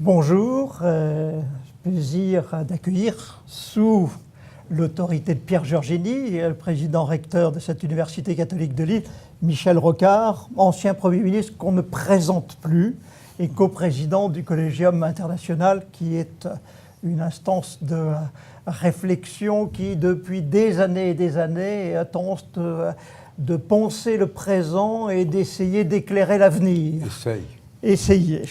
Bonjour, plaisir d'accueillir sous l'autorité de Pierre Giorgini, le président recteur de cette université catholique de Lille, Michel Rocard, ancien Premier ministre qu'on ne présente plus et coprésident du Collégium international qui est une instance de réflexion qui depuis des années et des années tente de penser le présent et d'essayer d'éclairer l'avenir. Essayez.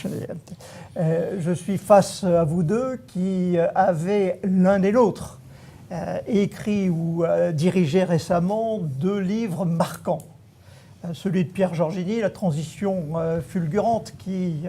Je suis face à vous deux qui avez l'un et l'autre écrit ou dirigé récemment deux livres marquants. Celui de Pierre Giorgini, La transition fulgurante, qui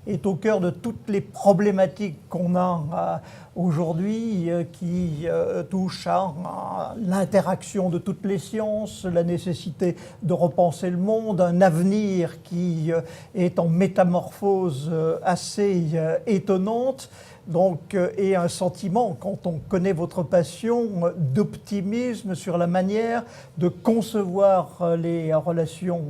est au cœur de toutes les problématiques qu'on a aujourd'hui, qui touchent à l'interaction de toutes les sciences, la nécessité de repenser le monde, un avenir qui est en métamorphose assez étonnante. Donc, et un sentiment, quand on connaît votre passion, d'optimisme sur la manière de concevoir les relations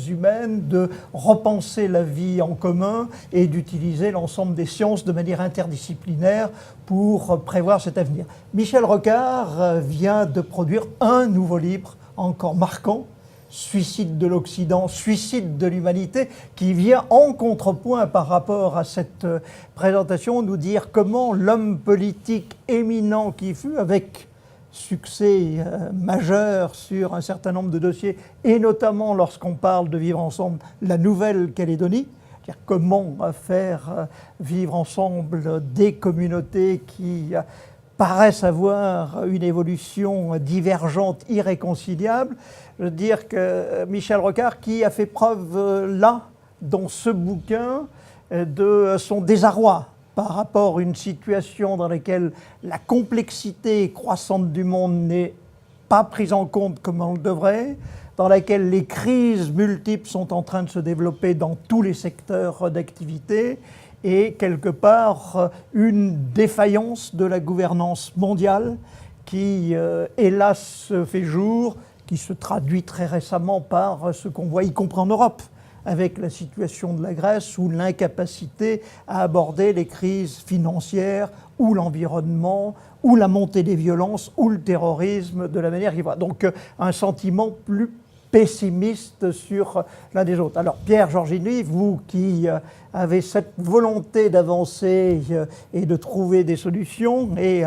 humaines, de repenser la vie en commun et d'utiliser l'ensemble des sciences de manière interdisciplinaire pour prévoir cet avenir. Michel Rocard vient de produire un nouveau livre encore marquant, Suicide de l'Occident, suicide de l'humanité, qui vient en contrepoint par rapport à cette présentation nous dire comment l'homme politique éminent qui fut, avec succès majeur sur un certain nombre de dossiers, et notamment lorsqu'on parle de vivre ensemble la Nouvelle-Calédonie, c'est-à-dire comment faire vivre ensemble des communautés qui paraissent avoir une évolution divergente, irréconciliable. Je veux dire que Michel Rocard, qui a fait preuve là, dans ce bouquin, de son désarroi par rapport à une situation dans laquelle la complexité croissante du monde n'est pas prise en compte comme on le devrait, dans laquelle les crises multiples sont en train de se développer dans tous les secteurs d'activité, et quelque part une défaillance de la gouvernance mondiale qui, hélas, fait jour, qui se traduit très récemment par ce qu'on voit, y compris en Europe, avec la situation de la Grèce, ou l'incapacité à aborder les crises financières, ou l'environnement, ou la montée des violences, ou le terrorisme, de la manière qu'il voit. Donc un sentiment plus pessimiste sur l'un des autres. Alors Pierre Giorgini, vous qui avez cette volonté d'avancer et de trouver des solutions, et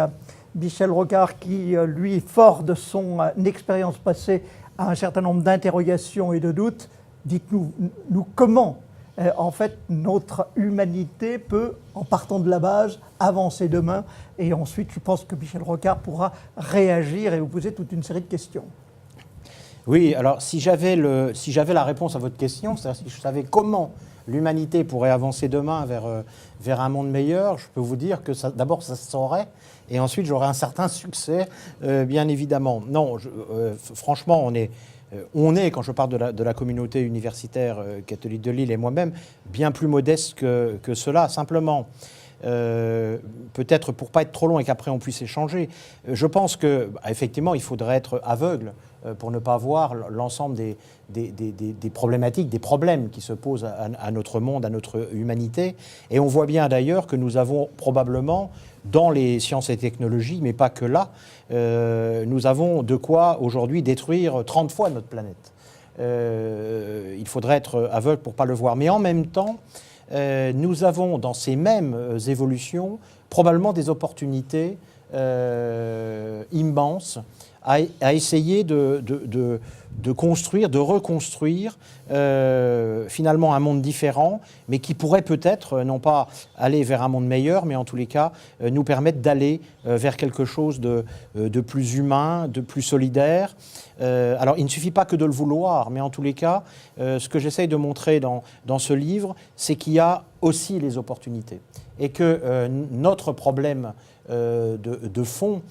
Michel Rocard qui, lui, fort de son expérience passée, a un certain nombre d'interrogations et de doutes, dites-nous comment en fait notre humanité peut, en partant de la base, avancer demain, et ensuite je pense que Michel Rocard pourra réagir et vous poser toute une série de questions. Oui, alors si j'avais la réponse à votre question, c'est-à-dire si je savais comment l'humanité pourrait avancer demain vers un monde meilleur, je peux vous dire que d'abord ça se saurait, et ensuite j'aurais un certain succès, bien évidemment. Non, franchement, on est, quand je parle de la communauté universitaire catholique de Lille et moi-même, bien plus modeste que cela. Simplement, peut-être pour ne pas être trop long et qu'après on puisse échanger, je pense qu'effectivement il faudrait être aveugle pour ne pas voir l'ensemble des problématiques, des problèmes qui se posent à notre monde, à notre humanité. Et on voit bien d'ailleurs que nous avons probablement, dans les sciences et technologies, mais pas que là, nous avons de quoi aujourd'hui détruire 30 fois notre planète. Il faudrait être aveugle pour ne pas le voir. Mais en même temps, nous avons dans ces mêmes évolutions probablement des opportunités immenses à essayer de construire, de reconstruire finalement un monde différent, mais qui pourrait peut-être, non pas aller vers un monde meilleur, mais en tous les cas nous permettre d'aller vers quelque chose de plus humain, de plus solidaire. Alors il ne suffit pas que de le vouloir, mais en tous les cas, ce que j'essaye de montrer dans ce livre, c'est qu'il y a aussi les opportunités. Et que notre problème de fond,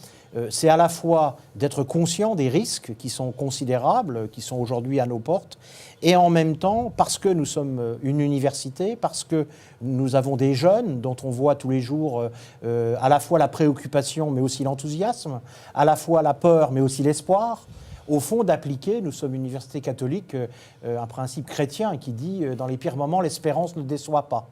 c'est à la fois d'être conscient des risques qui sont considérables, qui sont aujourd'hui à nos portes, et en même temps, parce que nous sommes une université, parce que nous avons des jeunes dont on voit tous les jours à la fois la préoccupation, mais aussi l'enthousiasme, à la fois la peur, mais aussi l'espoir, au fond d'appliquer, nous sommes une université catholique, un principe chrétien qui dit « dans les pires moments, l'espérance ne déçoit pas ».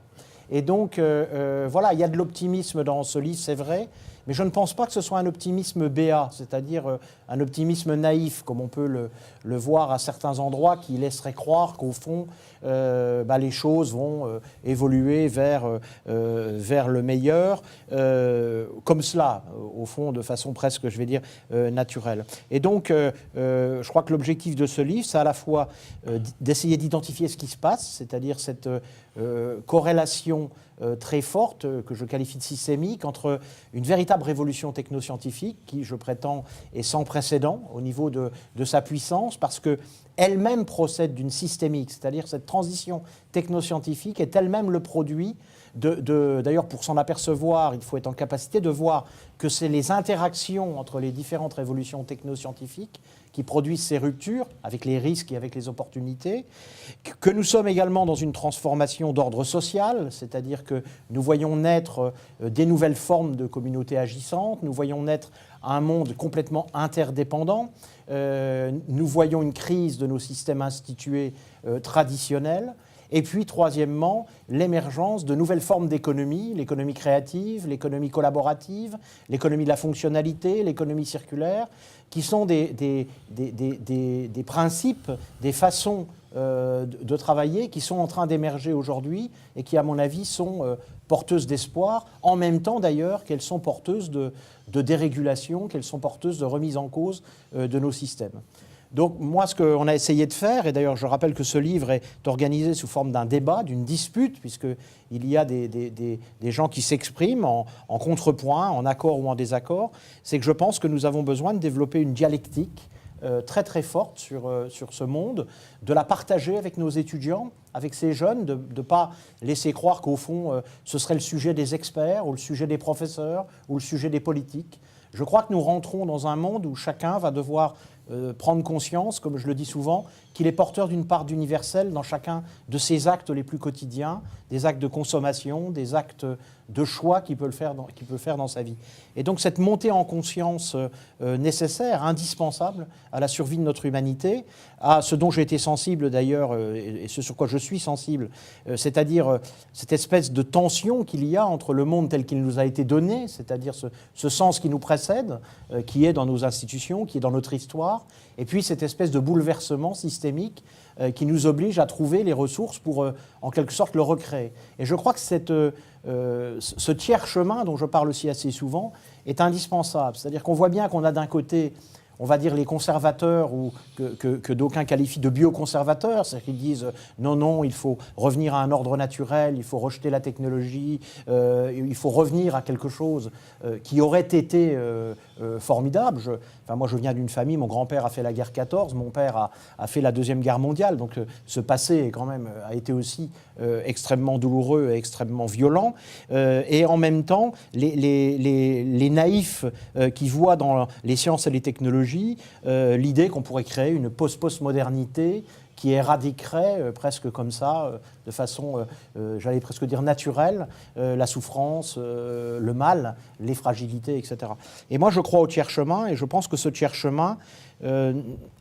Et donc, voilà, il y a de l'optimisme dans ce livre, c'est vrai, mais je ne pense pas que ce soit un optimisme béat, c'est-à-dire un optimisme naïf, comme on peut le voir à certains endroits, qui laisserait croire qu'au fond, les choses vont évoluer vers le meilleur, comme cela, au fond, de façon presque, je vais dire, naturelle. Et donc, je crois que l'objectif de ce livre, c'est à la fois d'essayer d'identifier ce qui se passe, c'est-à-dire cette corrélation très forte, que je qualifie de systémique, entre une véritable révolution technoscientifique, qui, je prétends, est sans précédent au niveau de sa puissance, parce qu'elle-même procède d'une systémique, c'est-à-dire cette transition technoscientifique est elle-même le produit d'ailleurs, pour s'en apercevoir, il faut être en capacité de voir que c'est les interactions entre les différentes révolutions technoscientifiques qui produisent ces ruptures, avec les risques et avec les opportunités, que nous sommes également dans une transformation d'ordre social, c'est-à-dire que nous voyons naître des nouvelles formes de communautés agissantes, nous voyons naître un monde complètement interdépendant, nous voyons une crise de nos systèmes institués traditionnels, et puis, troisièmement, l'émergence de nouvelles formes d'économie, l'économie créative, l'économie collaborative, l'économie de la fonctionnalité, l'économie circulaire, qui sont des principes, des façons de travailler qui sont en train d'émerger aujourd'hui et qui, à mon avis, sont porteuses d'espoir, en même temps d'ailleurs qu'elles sont porteuses de dérégulation, qu'elles sont porteuses de remise en cause de nos systèmes. Donc moi, ce qu'on a essayé de faire, et d'ailleurs je rappelle que ce livre est organisé sous forme d'un débat, d'une dispute, puisqu'il y a des gens qui s'expriment en contrepoint, en accord ou en désaccord, c'est que je pense que nous avons besoin de développer une dialectique très très forte sur ce monde, de la partager avec nos étudiants, avec ces jeunes, de ne pas laisser croire qu'au fond ce serait le sujet des experts ou le sujet des professeurs ou le sujet des politiques. Je crois que nous rentrons dans un monde où chacun va devoir prendre conscience, comme je le dis souvent, qu'il est porteur d'une part d'universel dans chacun de ses actes les plus quotidiens, des actes de consommation, des actes de choix qu'il peut faire dans sa vie. Et donc cette montée en conscience nécessaire, indispensable à la survie de notre humanité, à ce dont j'ai été sensible d'ailleurs, et ce sur quoi je suis sensible, c'est-à-dire cette espèce de tension qu'il y a entre le monde tel qu'il nous a été donné, c'est-à-dire ce sens qui nous précède, qui est dans nos institutions, qui est dans notre histoire, et puis cette espèce de bouleversement systémique qui nous oblige à trouver les ressources pour, en quelque sorte, le recréer. Et je crois que ce tiers chemin, dont je parle aussi assez souvent, est indispensable. C'est-à-dire qu'on voit bien qu'on a d'un côté, on va dire, les conservateurs, ou que d'aucuns qualifient de bioconservateurs, c'est-à-dire qu'ils disent non, il faut revenir à un ordre naturel, il faut rejeter la technologie, il faut revenir à quelque chose qui aurait été formidable. Moi, je viens d'une famille, mon grand-père a fait la guerre 14, mon père a fait la Deuxième Guerre mondiale, donc ce passé quand même a été aussi extrêmement douloureux et extrêmement violent. Et en même temps, les naïfs qui voient dans les sciences et les technologies l'idée qu'on pourrait créer une post-postmodernité qui éradiquerait presque comme ça, de façon, j'allais presque dire naturelle, la souffrance, le mal, les fragilités, etc. Et moi, je crois au tiers chemin, et je pense que ce tiers chemin,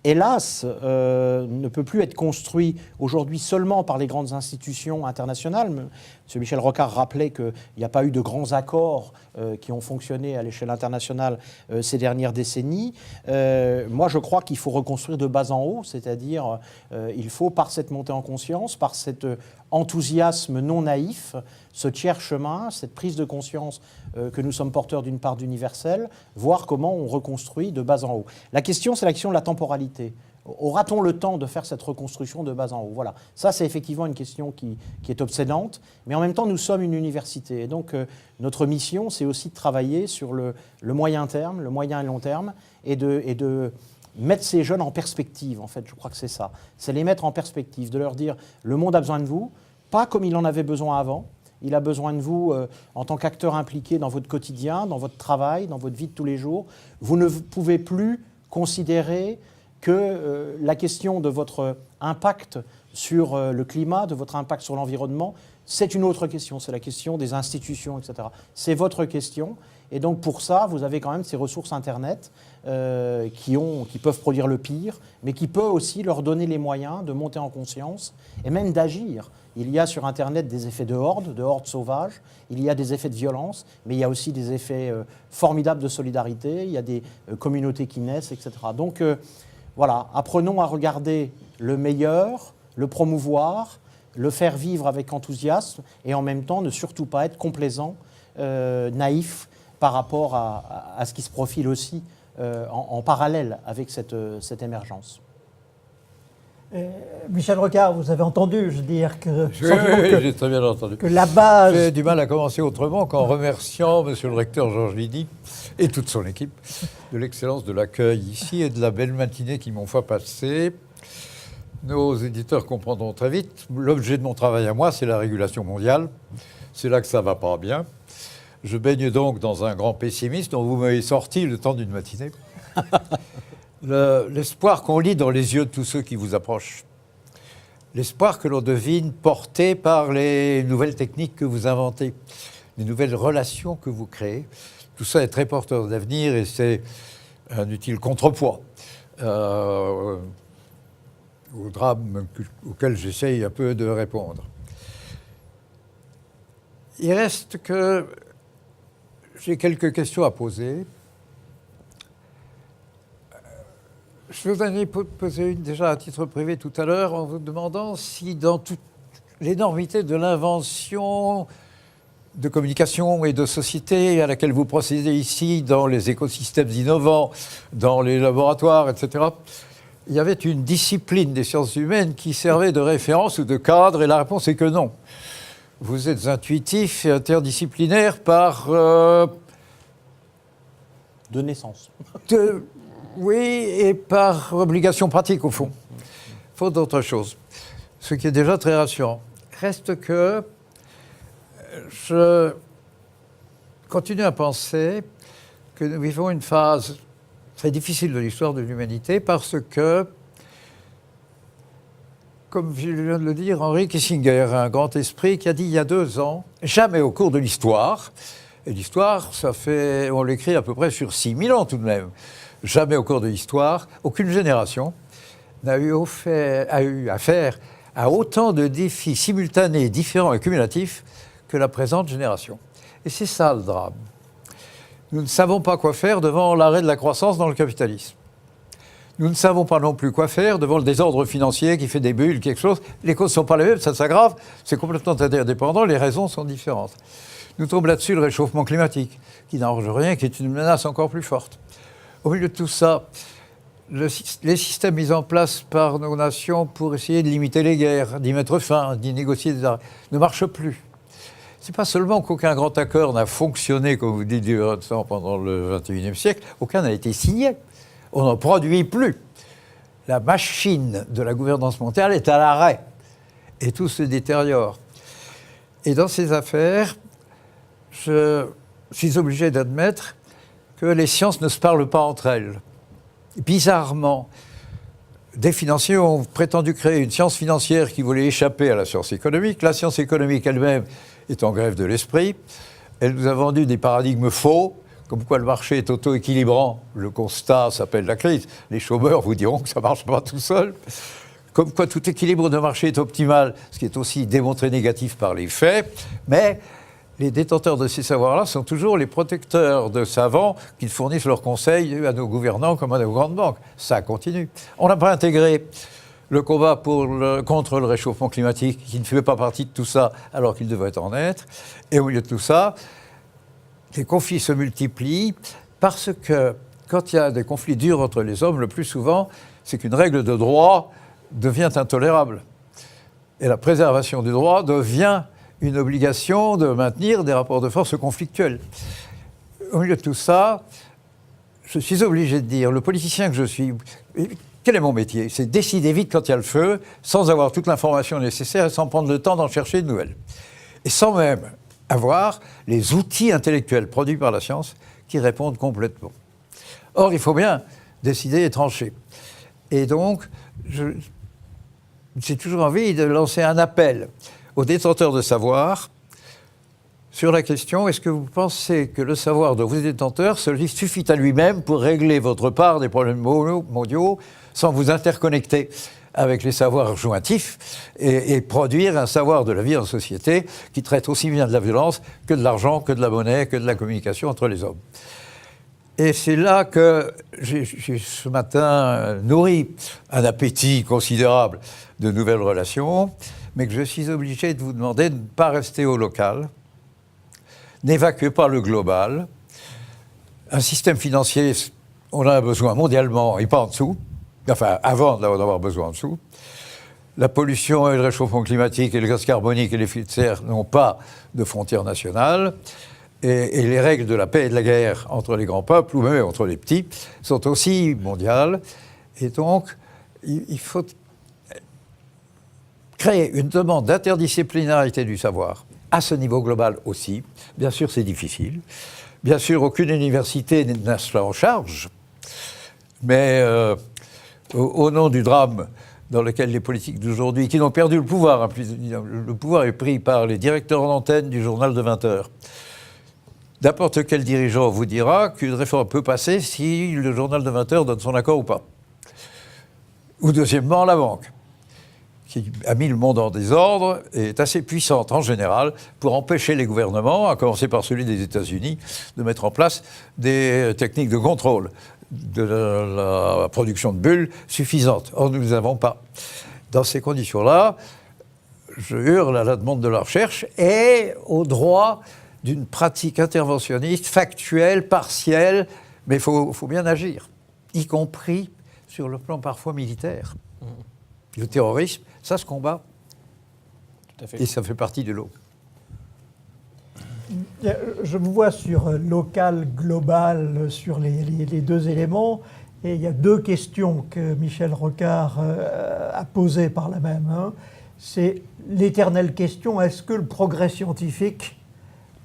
hélas, ne peut plus être construit aujourd'hui seulement par les grandes institutions internationales. M. Michel Rocard rappelait qu'il n'y a pas eu de grands accords qui ont fonctionné à l'échelle internationale ces dernières décennies. Moi, je crois qu'il faut reconstruire de bas en haut, c'est-à-dire il faut, par cette montée en conscience, par cet enthousiasme non naïf, ce tiers chemin, cette prise de conscience que nous sommes porteurs d'une part d'universel, voir comment on reconstruit de bas en haut. La question, c'est la question de la temporalité. Aura-t-on le temps de faire cette reconstruction de bas en haut? Voilà. Ça, c'est effectivement une question qui est obsédante, mais en même temps, nous sommes une université. Et donc, notre mission, c'est aussi de travailler sur le moyen terme, le moyen et long terme, et de mettre ces jeunes en perspective, en fait. Je crois que c'est ça. C'est les mettre en perspective, de leur dire, le monde a besoin de vous, pas comme il en avait besoin avant. Il a besoin de vous en tant qu'acteur impliqué dans votre quotidien, dans votre travail, dans votre vie de tous les jours. Vous ne pouvez plus considérer que la question de votre impact sur le climat, de votre impact sur l'environnement, c'est une autre question, c'est la question des institutions, etc. C'est votre question. Et donc pour ça, vous avez quand même ces ressources Internet qui peuvent produire le pire, mais qui peuvent aussi leur donner les moyens de monter en conscience et même d'agir. Il y a sur Internet des effets de hordes sauvages, il y a des effets de violence, mais il y a aussi des effets formidables de solidarité, il y a des communautés qui naissent, etc. Donc voilà, apprenons à regarder le meilleur, le promouvoir, le faire vivre avec enthousiasme et en même temps ne surtout pas être complaisant, naïf par rapport à ce qui se profile aussi en parallèle avec cette émergence. Michel Rocard, vous avez entendu, je veux dire que... Oui, j'ai très bien entendu. Que la base... J'ai du mal à commencer autrement qu'en remerciant Monsieur le recteur Georges Lydie et toute son équipe de l'excellence de l'accueil ici et de la belle matinée qu'ils m'ont fait passer. Nos éditeurs comprendront très vite. L'objet de mon travail à moi, c'est la régulation mondiale. C'est là que ça ne va pas bien. Je baigne donc dans un grand pessimisme dont vous m'avez sorti le temps d'une matinée. L'espoir qu'on lit dans les yeux de tous ceux qui vous approchent. L'espoir que l'on devine porté par les nouvelles techniques que vous inventez, les nouvelles relations que vous créez. Tout ça est très porteur d'avenir et c'est un utile contrepoids au drame auquel j'essaye un peu de répondre. Il reste que j'ai quelques questions à poser. Je vous en ai posé une déjà à titre privé tout à l'heure en vous demandant si dans toute l'énormité de l'invention de communication et de société à laquelle vous procédez ici, dans les écosystèmes innovants, dans les laboratoires, etc., il y avait une discipline des sciences humaines qui servait de référence ou de cadre, et la réponse est que non. Vous êtes intuitif et interdisciplinaire par... De naissance. Oui, et par obligation pratique, au fond. Faute d'autre chose. Ce qui est déjà très rassurant. Reste que je continue à penser que nous vivons une phase très difficile de l'histoire de l'humanité parce que, comme je viens de le dire, Henry Kissinger, un grand esprit qui a dit il y a 2 ans, jamais au cours de l'histoire, et l'histoire, on l'écrit à peu près sur 6000 ans tout de même, jamais au cours de l'histoire, aucune génération a eu affaire à autant de défis simultanés, différents et cumulatifs que la présente génération. Et c'est ça le drame. Nous ne savons pas quoi faire devant l'arrêt de la croissance dans le capitalisme. Nous ne savons pas non plus quoi faire devant le désordre financier qui fait des bulles, quelque chose. Les causes ne sont pas les mêmes, ça s'aggrave, c'est complètement interdépendant, les raisons sont différentes. Nous tombe là-dessus le réchauffement climatique, qui n'arrange rien, qui est une menace encore plus forte. Au milieu de tout ça, les systèmes mis en place par nos nations pour essayer de limiter les guerres, d'y mettre fin, d'y négocier des arrêts, ne marchent plus. Ce n'est pas seulement qu'aucun grand accord n'a fonctionné, comme vous dites, pendant le XXIe siècle, aucun n'a été signé. On n'en produit plus. La machine de la gouvernance mondiale est à l'arrêt. Et tout se détériore. Et dans ces affaires, je suis obligé d'admettre que les sciences ne se parlent pas entre elles. Bizarrement, des financiers ont prétendu créer une science financière qui voulait échapper à la science économique. La science économique elle-même est en grève de l'esprit. Elle nous a vendu des paradigmes faux, comme quoi le marché est auto-équilibrant. Le constat s'appelle la crise. Les chômeurs vous diront que ça ne marche pas tout seul. Comme quoi tout équilibre de marché est optimal, ce qui est aussi démontré négatif par les faits. Mais les détenteurs de ces savoirs-là sont toujours les protecteurs de savants qui fournissent leurs conseils à nos gouvernants comme à nos grandes banques. Ça continue. On n'a pas intégré le combat contre le réchauffement climatique, qui ne fait pas partie de tout ça, alors qu'il devrait en être. Et au milieu de tout ça, les conflits se multiplient parce que, quand il y a des conflits durs entre les hommes, le plus souvent, c'est qu'une règle de droit devient intolérable. Et la préservation du droit devient une obligation de maintenir des rapports de force conflictuels. Au milieu de tout ça, je suis obligé de dire, le politicien que je suis, quel est mon métier? C'est décider vite quand il y a le feu, sans avoir toute l'information nécessaire et sans prendre le temps d'en chercher de nouvelles. Et sans même avoir les outils intellectuels produits par la science qui répondent complètement. Or, il faut bien décider et trancher. Et donc, j'ai toujours envie de lancer un appel aux détenteurs de savoir sur la question, est-ce que vous pensez que le savoir dont vous êtes détenteur suffit à lui-même pour régler votre part des problèmes mondiaux sans vous interconnecter avec les savoirs jointifs et produire un savoir de la vie en société qui traite aussi bien de la violence que de l'argent, que de la monnaie, que de la communication entre les hommes. Et c'est là que j'ai ce matin nourri un appétit considérable de nouvelles relations, mais que je suis obligé de vous demander de ne pas rester au local, n'évacuez pas le global. Un système financier, on en a besoin mondialement et pas en dessous, enfin avant d'en avoir besoin en dessous. La pollution et le réchauffement climatique et le gaz carbonique et les effets de serre n'ont pas de frontières nationales. Et les règles de la paix et de la guerre entre les grands peuples, ou même entre les petits, sont aussi mondiales. Et donc, il faut créer une demande d'interdisciplinarité du savoir à ce niveau global aussi. Bien sûr, c'est difficile. Bien sûr, aucune université n'a cela en charge. Mais au nom du drame dans lequel les politiques d'aujourd'hui, qui n'ont perdu le pouvoir, le pouvoir est pris par les directeurs d'antenne du journal de 20 heures. N'importe quel dirigeant vous dira qu'une réforme peut passer si le journal de 20 heures donne son accord ou pas. Ou deuxièmement, la banque, qui a mis le monde en désordre et est assez puissante en général pour empêcher les gouvernements, à commencer par celui des États-Unis, de mettre en place des techniques de contrôle de la production de bulles suffisantes. Or, nous ne les avons pas. Dans ces conditions-là, je hurle à la demande de la recherche et au droit d'une pratique interventionniste, factuelle, partielle, mais il faut bien agir, y compris sur le plan parfois militaire. Le terrorisme, ça se combat. Tout à fait. Et ça fait partie de l'eau. Je vous vois sur local, global, sur les deux éléments, et il y a deux questions que Michel Rocard a posées par là même. C'est l'éternelle question, est-ce que le progrès scientifique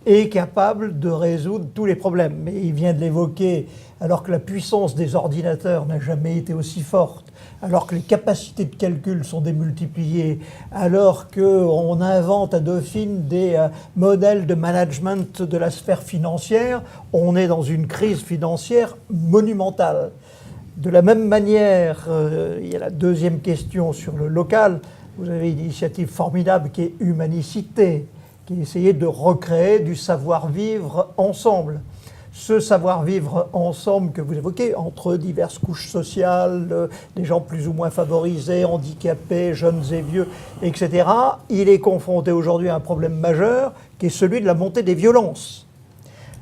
est capable de résoudre tous les problèmes? Mais il vient de l'évoquer, alors que la puissance des ordinateurs n'a jamais été aussi forte, alors que les capacités de calcul sont démultipliées, alors qu'on invente à Dauphine des modèles de management de la sphère financière, on est dans une crise financière monumentale. De la même manière, il y a la deuxième question sur le local. Vous avez une initiative formidable qui est Humanicité, qui est essayer de recréer du savoir-vivre ensemble. Ce savoir-vivre ensemble que vous évoquez, entre diverses couches sociales, des gens plus ou moins favorisés, handicapés, jeunes et vieux, etc., il est confronté aujourd'hui à un problème majeur qui est celui de la montée des violences,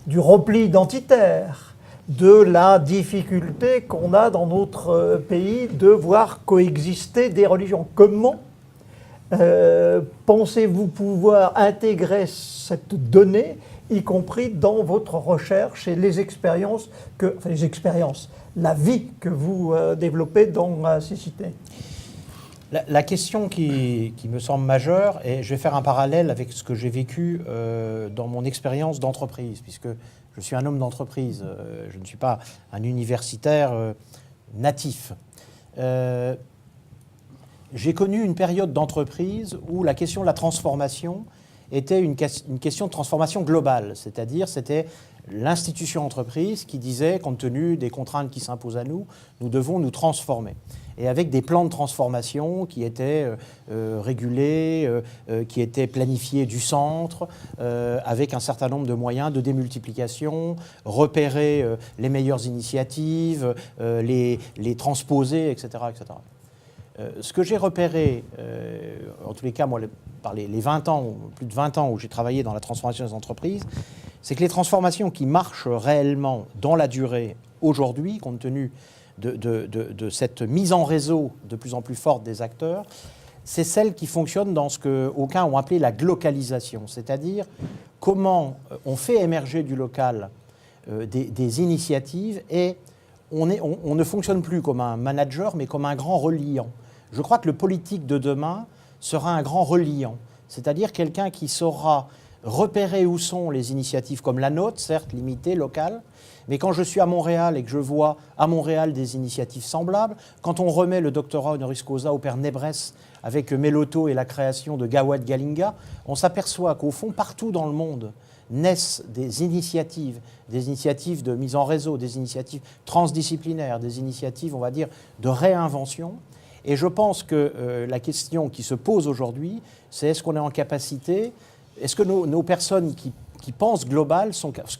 du repli identitaire, de la difficulté qu'on a dans notre pays de voir coexister des religions. Comment pensez-vous pouvoir intégrer cette donnée, y compris dans votre recherche et les expériences, la vie que vous développez dans ces cités? La question qui me semble majeure, et je vais faire un parallèle avec ce que j'ai vécu dans mon expérience d'entreprise, puisque je suis un homme d'entreprise, je ne suis pas un universitaire natif. J'ai connu une période d'entreprise où la question de la transformation était une question de transformation globale, c'est-à-dire c'était l'institution entreprise qui disait, compte tenu des contraintes qui s'imposent à nous, nous devons nous transformer. Et avec des plans de transformation qui étaient régulés, qui étaient planifiés du centre, avec un certain nombre de moyens de démultiplication, repérer les meilleures initiatives, les transposer, etc. etc. Ce que j'ai repéré, en tous les cas, moi, par les 20 ans, plus de 20 ans où j'ai travaillé dans la transformation des entreprises, c'est que les transformations qui marchent réellement dans la durée aujourd'hui, compte tenu de cette mise en réseau de plus en plus forte des acteurs, c'est celles qui fonctionnent dans ce qu'aucuns ont appelé la glocalisation, c'est-à-dire comment on fait émerger du local des initiatives et on ne fonctionne plus comme un manager, mais comme un grand reliant. Je crois que le politique de demain sera un grand reliant, c'est-à-dire quelqu'un qui saura repérer où sont les initiatives comme la nôtre, certes limitées, locales, mais quand je suis à Montréal et que je vois à Montréal des initiatives semblables, quand on remet le doctorat honoris causa au père Nebrès avec Meloto et la création de Gawad Galinga, on s'aperçoit qu'au fond, partout dans le monde, naissent des initiatives de mise en réseau, des initiatives transdisciplinaires, des initiatives, on va dire, de réinvention. Et je pense que la question qui se pose aujourd'hui, c'est est-ce qu'on est en capacité, est-ce que nos personnes qui pensent global,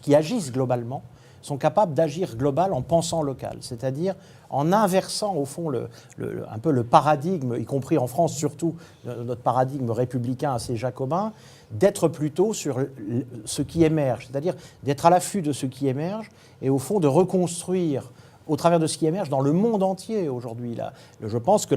qui agissent globalement, sont capables d'agir global en pensant local, c'est-à-dire en inversant au fond un peu le paradigme, y compris en France surtout, notre paradigme républicain assez jacobin, d'être plutôt sur ce qui émerge, c'est-à-dire d'être à l'affût de ce qui émerge et au fond de reconstruire au travers de ce qui émerge dans le monde entier aujourd'hui. Je pense que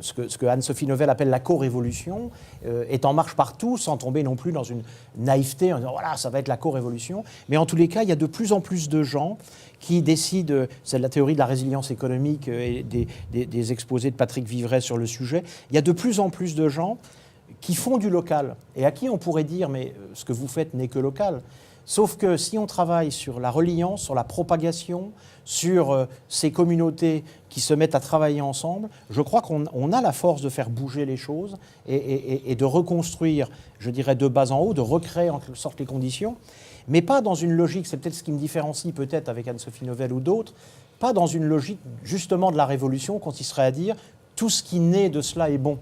ce que Anne-Sophie Novelle appelle la co-révolution est en marche partout, sans tomber non plus dans une naïveté, en disant voilà, ça va être la co-révolution. Mais en tous les cas, il y a de plus en plus de gens qui décident, c'est la théorie de la résilience économique et des exposés de Patrick Vivray sur le sujet, il y a de plus en plus de gens qui font du local et à qui on pourrait dire mais ce que vous faites n'est que local. Sauf que si on travaille sur la reliance, sur la propagation, sur ces communautés qui se mettent à travailler ensemble, je crois qu'on a la force de faire bouger les choses et de reconstruire, je dirais, de bas en haut, de recréer en quelque sorte les conditions, mais pas dans une logique, c'est peut-être ce qui me différencie peut-être avec Anne-Sophie Novelle ou d'autres, pas dans une logique justement de la révolution qui consisterait à dire tout ce qui naît de cela est bon,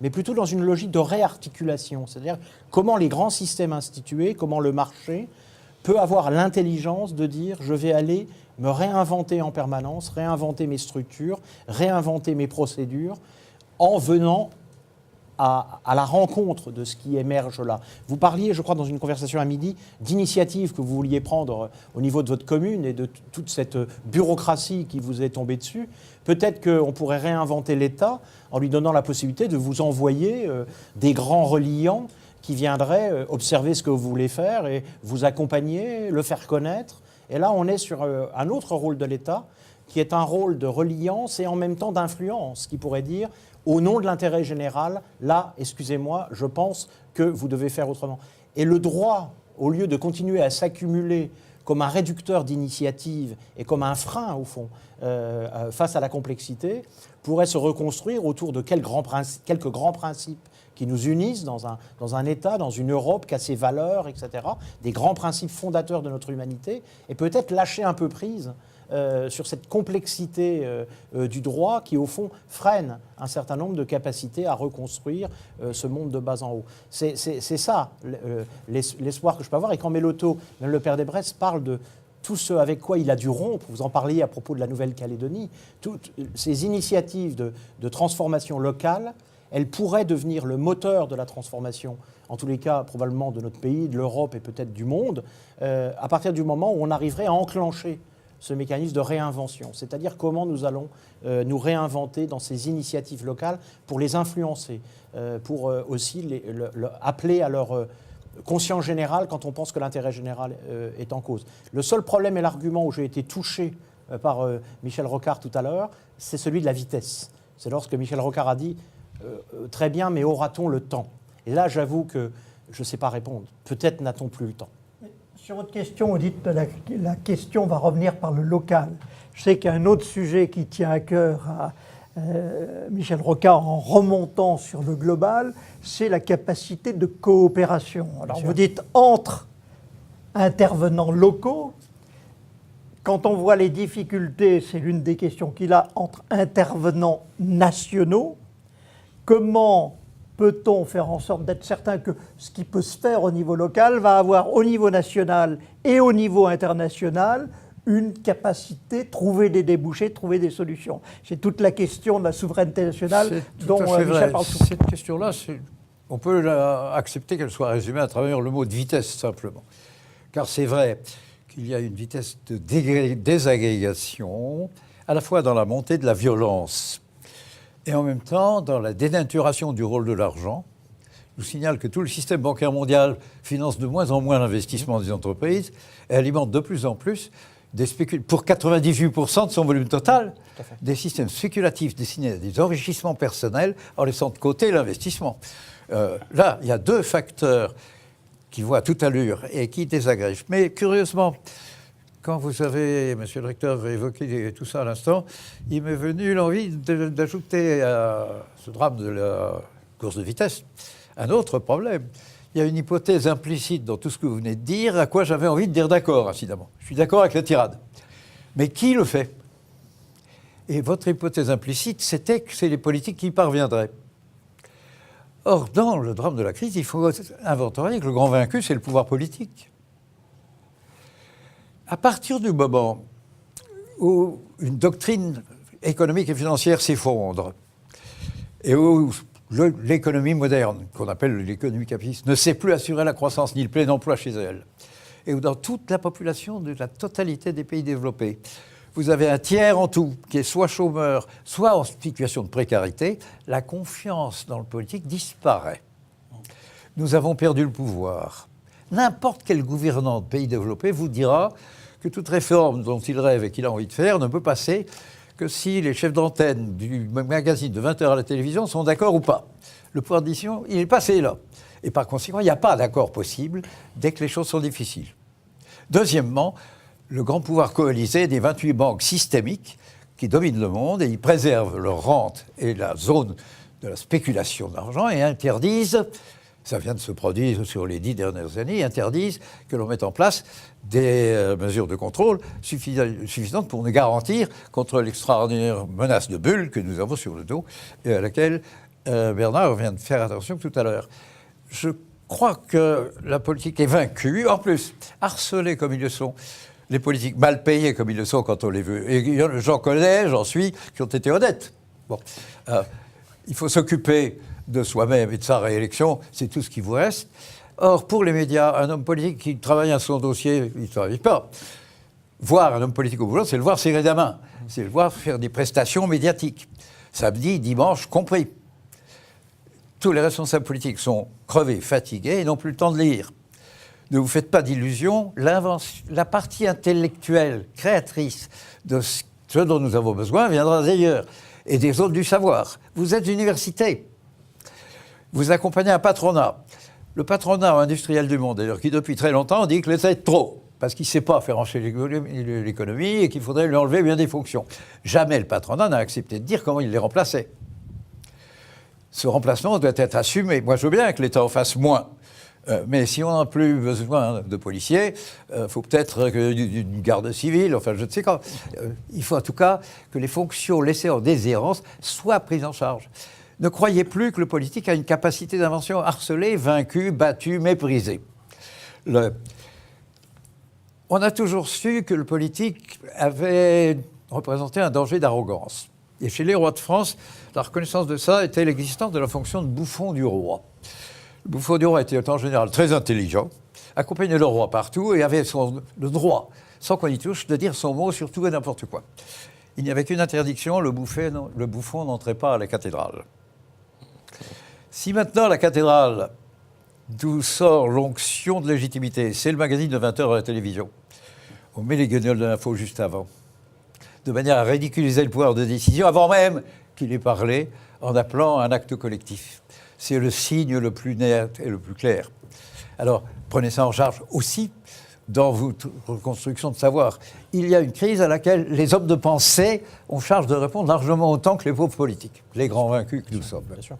mais plutôt dans une logique de réarticulation, c'est-à-dire comment les grands systèmes institués, comment le marché peut avoir l'intelligence de dire je vais aller me réinventer en permanence, réinventer mes structures, réinventer mes procédures en venant à la rencontre de ce qui émerge là. Vous parliez, je crois, dans une conversation à midi, d'initiatives que vous vouliez prendre au niveau de votre commune et de toute cette bureaucratie qui vous est tombée dessus. Peut-être qu'on pourrait réinventer l'État en lui donnant la possibilité de vous envoyer des grands reliants qui viendraient observer ce que vous voulez faire et vous accompagner, le faire connaître. Et là, on est sur un autre rôle de l'État, qui est un rôle de reliance et en même temps d'influence, qui pourrait dire, au nom de l'intérêt général, là, excusez-moi, je pense que vous devez faire autrement. Et le droit, au lieu de continuer à s'accumuler comme un réducteur d'initiative et comme un frein, au fond, face à la complexité, pourrait se reconstruire autour de quelques grands principes qui nous unissent dans un État, dans une Europe qui a ses valeurs, etc., des grands principes fondateurs de notre humanité, et peut-être lâcher un peu prise sur cette complexité du droit qui, au fond, freine un certain nombre de capacités à reconstruire ce monde de bas en haut. C'est ça l'espoir que je peux avoir. Et quand Meloto, même le père Nebrès, parle de tout ce avec quoi il a dû rompre, vous en parliez à propos de la Nouvelle-Calédonie, toutes ces initiatives de transformation locale, elles pourraient devenir le moteur de la transformation, en tous les cas probablement de notre pays, de l'Europe et peut-être du monde, à partir du moment où on arriverait à enclencher ce mécanisme de réinvention, c'est-à-dire comment nous allons nous réinventer dans ces initiatives locales pour les influencer, pour aussi appeler à leur conscience générale quand on pense que l'intérêt général est en cause. Le seul problème et l'argument où j'ai été touché par Michel Rocard tout à l'heure, c'est celui de la vitesse. C'est lorsque Michel Rocard a dit très bien, mais aura-t-on le temps? Et là, j'avoue que je ne sais pas répondre. Peut-être n'a-t-on plus le temps. Sur votre question, vous dites que la question va revenir par le local. Je sais qu'il y a un autre sujet qui tient à cœur à Michel Rocard en remontant sur le global, c'est la capacité de coopération. Alors vous dites entre intervenants locaux. Quand on voit les difficultés, c'est l'une des questions qu'il a entre intervenants nationaux. Comment peut-on faire en sorte d'être certain que ce qui peut se faire au niveau local va avoir au niveau national et au niveau international une capacité, trouver des débouchés, trouver des solutions. C'est toute la question de la souveraineté nationale dont Michel parle souvent. Cette question-là, on peut accepter qu'elle soit résumée à travers le mot de vitesse, simplement. Car c'est vrai qu'il y a une vitesse de désagrégation, à la fois dans la montée de la violence et en même temps dans la dénaturation du rôle de l'argent. Je vous signale que tout le système bancaire mondial finance de moins en moins l'investissement des entreprises et alimente de plus en plus, pour 98% de son volume total, des systèmes spéculatifs destinés à des enrichissements personnels en laissant de côté l'investissement. Là, il y a deux facteurs qui voit toute allure et qui désagrège. Mais curieusement, quand vous avez, monsieur le recteur, évoqué tout ça à l'instant, il m'est venu l'envie d'ajouter à ce drame de la course de vitesse un autre problème. Il y a une hypothèse implicite dans tout ce que vous venez de dire, à quoi j'avais envie de dire d'accord, incidemment. Je suis d'accord avec la tirade. Mais qui le fait? Et votre hypothèse implicite, c'était que c'est les politiques qui y parviendraient. Or, dans le drame de la crise, il faut inventorier que le grand vaincu, c'est le pouvoir politique. À partir du moment où une doctrine économique et financière s'effondre, et où l'économie moderne, qu'on appelle l'économie capitaliste, ne sait plus assurer la croissance ni le plein emploi chez elle, et où dans toute la population de la totalité des pays développés, vous avez un tiers en tout qui est soit chômeur, soit en situation de précarité, la confiance dans le politique disparaît. Nous avons perdu le pouvoir. N'importe quel gouvernant de pays développé vous dira que toute réforme dont il rêve et qu'il a envie de faire ne peut passer que si les chefs d'antenne du magazine de 20h à la télévision sont d'accord ou pas. Le pouvoir de décision, il est passé là. Et par conséquent, il n'y a pas d'accord possible dès que les choses sont difficiles. Deuxièmement, le grand pouvoir coalisé des 28 banques systémiques qui dominent le monde et ils préservent leur rente et la zone de la spéculation d'argent et interdisent, ça vient de se produire sur les 10 dernières années, interdisent que l'on mette en place des mesures de contrôle suffisantes pour nous garantir contre l'extraordinaire menace de bulle que nous avons sur le dos et à laquelle Bernard vient de faire attention tout à l'heure. Je crois que la politique est vaincue, en plus, harcelée comme ils le sont, les politiques mal payés comme ils le sont quand on les veut. Et j'en connais, j'en suis, qui ont été honnêtes. Bon, il faut s'occuper de soi-même et de sa réélection, c'est tout ce qui vous reste. Or, pour les médias, un homme politique qui travaille à son dossier, il ne travaille pas. Voir un homme politique au boulot, c'est le voir serrer la main, c'est le voir faire des prestations médiatiques. Samedi, dimanche, compris. Tous les responsables politiques sont crevés, fatigués et n'ont plus le temps de lire. Ne vous faites pas d'illusions, la partie intellectuelle, créatrice de ce dont nous avons besoin viendra d'ailleurs et des autres du savoir. Vous êtes université. Vous accompagnez un patronat. Le patronat industriel du monde, d'ailleurs, qui depuis très longtemps dit que l'État est trop, parce qu'il ne sait pas faire enchaîner l'économie et qu'il faudrait lui enlever bien des fonctions. Jamais le patronat n'a accepté de dire comment il les remplaçait. Ce remplacement doit être assumé. Moi, je veux bien que l'État en fasse moins. Mais si on n'a plus besoin de policiers, il faut peut-être une garde civile, enfin je ne sais quoi. Il faut en tout cas que les fonctions laissées en déshérence soient prises en charge. Ne croyez plus que le politique a une capacité d'invention harcelé, vaincu, battu, méprisé. On a toujours su que le politique avait représenté un danger d'arrogance. Et chez les rois de France, la reconnaissance de ça était l'existence de la fonction de bouffon du roi. Le bouffon du roi était en général très intelligent, accompagnait le roi partout et avait le droit, sans qu'on y touche, de dire son mot sur tout et n'importe quoi. Il n'y avait qu'une interdiction, le bouffon n'entrait pas à la cathédrale. Si maintenant la cathédrale, d'où sort l'onction de légitimité, c'est le magazine de 20h à la télévision, on met les guignols de l'info juste avant, de manière à ridiculiser le pouvoir de décision, avant même qu'il ait parlé, en appelant un acte collectif. C'est le signe le plus net et le plus clair. Alors, prenez ça en charge aussi dans votre reconstruction de savoir. Il y a une crise à laquelle les hommes de pensée ont charge de répondre largement autant que les pauvres politiques, les grands vaincus que nous sommes. Bien sûr.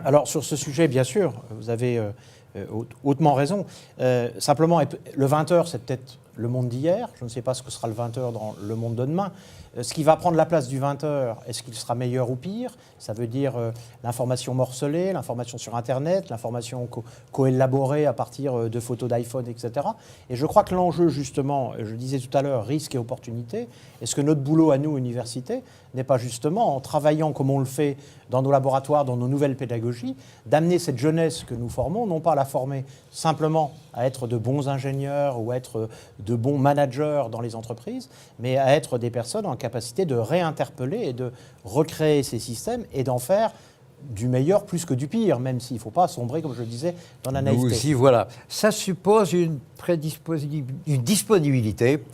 Alors, sur ce sujet, bien sûr, vous avez hautement raison. Simplement, le 20h, c'est peut-être le monde d'hier. Je ne sais pas ce que sera le 20h dans le monde de demain. Ce qui va prendre la place du 20h, est-ce qu'il sera meilleur ou pire? Ça veut dire l'information morcelée, l'information sur Internet, l'information co-élaborée à partir de photos d'iPhone, etc. Et je crois que l'enjeu, justement, je disais tout à l'heure, risque et opportunité, est-ce que notre boulot à nous, universités, n'est pas justement, en travaillant comme on le fait dans nos laboratoires, dans nos nouvelles pédagogies, d'amener cette jeunesse que nous formons, non pas à la former simplement à être de bons ingénieurs ou à être de bons managers dans les entreprises, mais à être des personnes en capacité de réinterpeller et de recréer ces systèmes et d'en faire du meilleur plus que du pire, même s'il ne faut pas sombrer, comme je le disais, dans la naïveté. Nous aussi, voilà. Ça suppose une disponibilité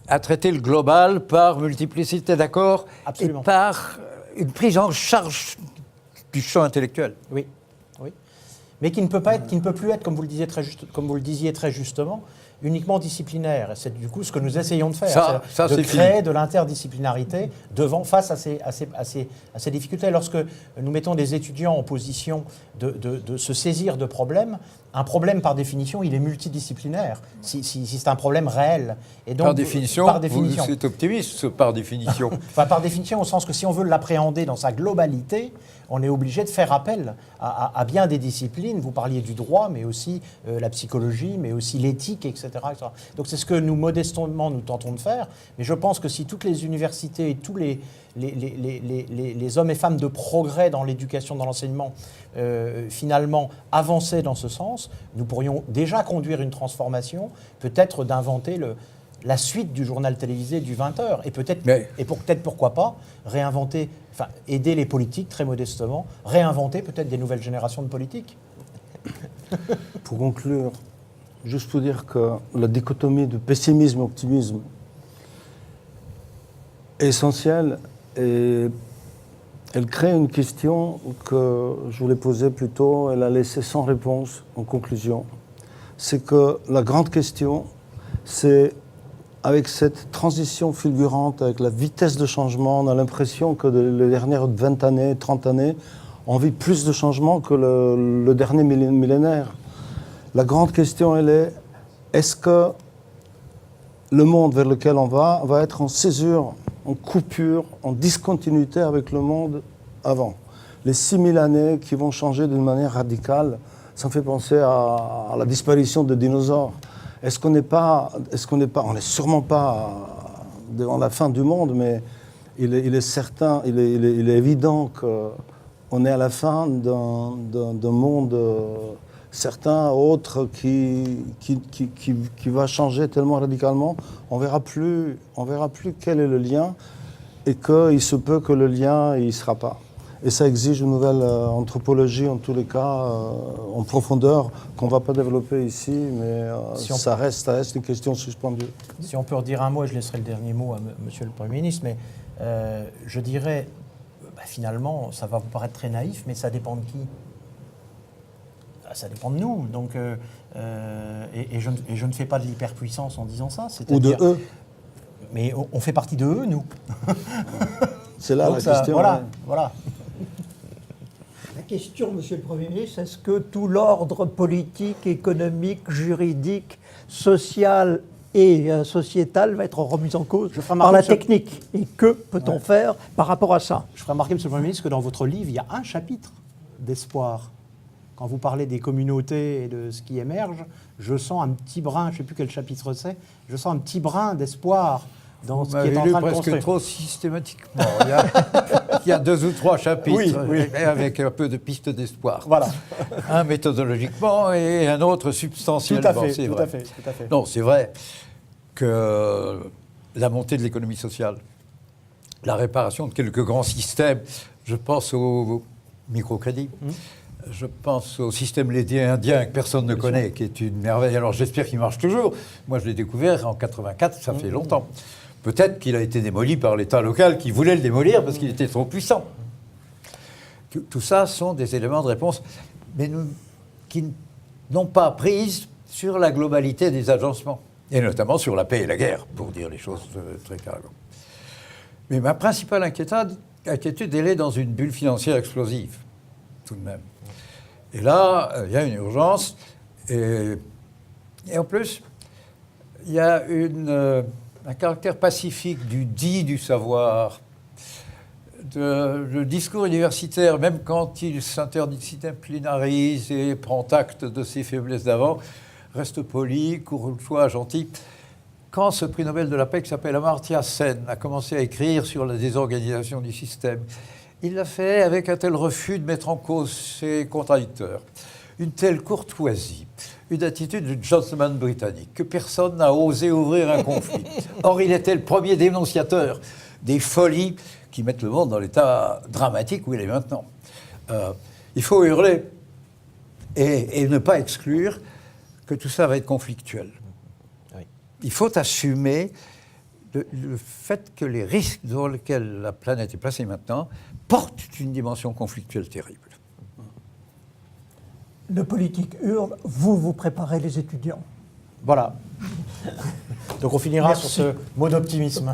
à traiter le global par multiplicité d'accords et par une prise en charge du champ intellectuel. Oui, oui. mais qui ne peut plus être, comme vous le disiez très justement, uniquement disciplinaire. Et c'est du coup ce que nous essayons de faire, de créer de l'interdisciplinarité face à ces difficultés. Lorsque nous mettons des étudiants en position de se saisir de problèmes, un problème par définition, il est multidisciplinaire, si c'est un problème réel. Et donc, par définition. Vous êtes optimiste, par définition. Enfin, par définition, au sens que si on veut l'appréhender dans sa globalité, on est obligé de faire appel à bien des disciplines. Vous parliez du droit, mais aussi la psychologie, mais aussi l'éthique, etc., etc. Donc c'est ce que nous, modestement, nous tentons de faire. Mais je pense que si toutes les universités et tous les hommes et femmes de progrès dans l'éducation, dans l'enseignement, finalement, avançaient dans ce sens, nous pourrions déjà conduire une transformation, peut-être d'inventer la suite du journal télévisé du 20h. Et peut-être, pourquoi pas, réinventer, enfin, aider les politiques, très modestement, réinventer peut-être des nouvelles générations de politiques. Pour conclure, juste pour dire que la dichotomie de pessimisme et optimisme est essentielle et elle crée une question que je voulais poser plus tôt, elle a laissé sans réponse en conclusion. C'est que la grande question, c'est avec cette transition fulgurante, avec la vitesse de changement, on a l'impression que les dernières 20 années, 30 années, on vit plus de changements que le dernier millénaire. La grande question, elle est, est-ce que le monde vers lequel on va être en césure, en coupure, en discontinuité avec le monde avant? Les 6000 années qui vont changer d'une manière radicale, ça me fait penser à la disparition des dinosaures. Est-ce qu'on n'est pas, on n'est sûrement pas devant la fin du monde, mais il est certain, il est évident qu'on est à la fin d'un monde certain, autre, qui va changer tellement radicalement, on verra plus quel est le lien, et qu'il se peut que le lien, il ne sera pas. Et ça exige une nouvelle anthropologie, en tous les cas, en profondeur, qu'on ne va pas développer ici, mais ça reste une question suspendue. Si on peut redire un mot, et je laisserai le dernier mot à Monsieur le Premier ministre, mais je dirais, finalement, ça va vous paraître très naïf, mais ça dépend de qui? Ça dépend de nous. Donc, et je ne fais pas de l'hyperpuissance en disant ça. Ou de eux. Mais on fait partie de eux, nous. C'est là la question. Voilà. La question, Monsieur le Premier ministre, est-ce que tout l'ordre politique, économique, juridique, social et sociétal va être remis en cause par la technique? Et que peut-on faire par rapport à ça? Je ferai remarquer, Monsieur le Premier ministre, que dans votre livre, il y a un chapitre d'espoir. Quand vous parlez des communautés et de ce qui émerge, je sens un petit brin, je ne sais plus quel chapitre c'est, je sens un petit brin d'espoir dans ce qui est en train de construire. Presque trop systématiquement. Il y a 2 ou 3 chapitres avec un peu de pistes d'espoir. Voilà. Un méthodologiquement et un autre substantiellement. Tout à fait. Non, c'est vrai que la montée de l'économie sociale, la réparation de quelques grands systèmes, je pense au microcrédit, je pense au système laitier indien que personne ne connaît, qui est une merveille. Alors j'espère qu'il marche toujours. Moi, je l'ai découvert en 84, ça fait longtemps. Peut-être qu'il a été démoli par l'État local qui voulait le démolir parce qu'il était trop puissant. Tout ça sont des éléments de réponse, mais qui n'ont pas prise sur la globalité des agencements, et notamment sur la paix et la guerre, pour dire les choses très carrément. Mais ma principale inquiétude, elle est dans une bulle financière explosive, tout de même. Et là, il y a une urgence, et en plus, il y a un caractère pacifique du dit du savoir. Le discours universitaire, même quand il s'interdisciplinarise et prend acte de ses faiblesses d'avant, reste poli, courtois, gentil. Quand ce prix Nobel de la paix, qui s'appelle Amartya Sen, a commencé à écrire sur la désorganisation du système, il l'a fait avec un tel refus de mettre en cause ses contradicteurs, une telle courtoisie, une attitude de gentleman britannique, que personne n'a osé ouvrir un conflit. Or, il était le premier dénonciateur des folies qui mettent le monde dans l'état dramatique où il est maintenant. Il faut hurler et ne pas exclure que tout ça va être conflictuel. Oui. Il faut assumer le fait que les risques dans lesquels la planète est placée maintenant portent une dimension conflictuelle terrible. Le politique hurle, vous préparez les étudiants. Voilà. Donc on finira Merci. sur ce mot d'optimisme.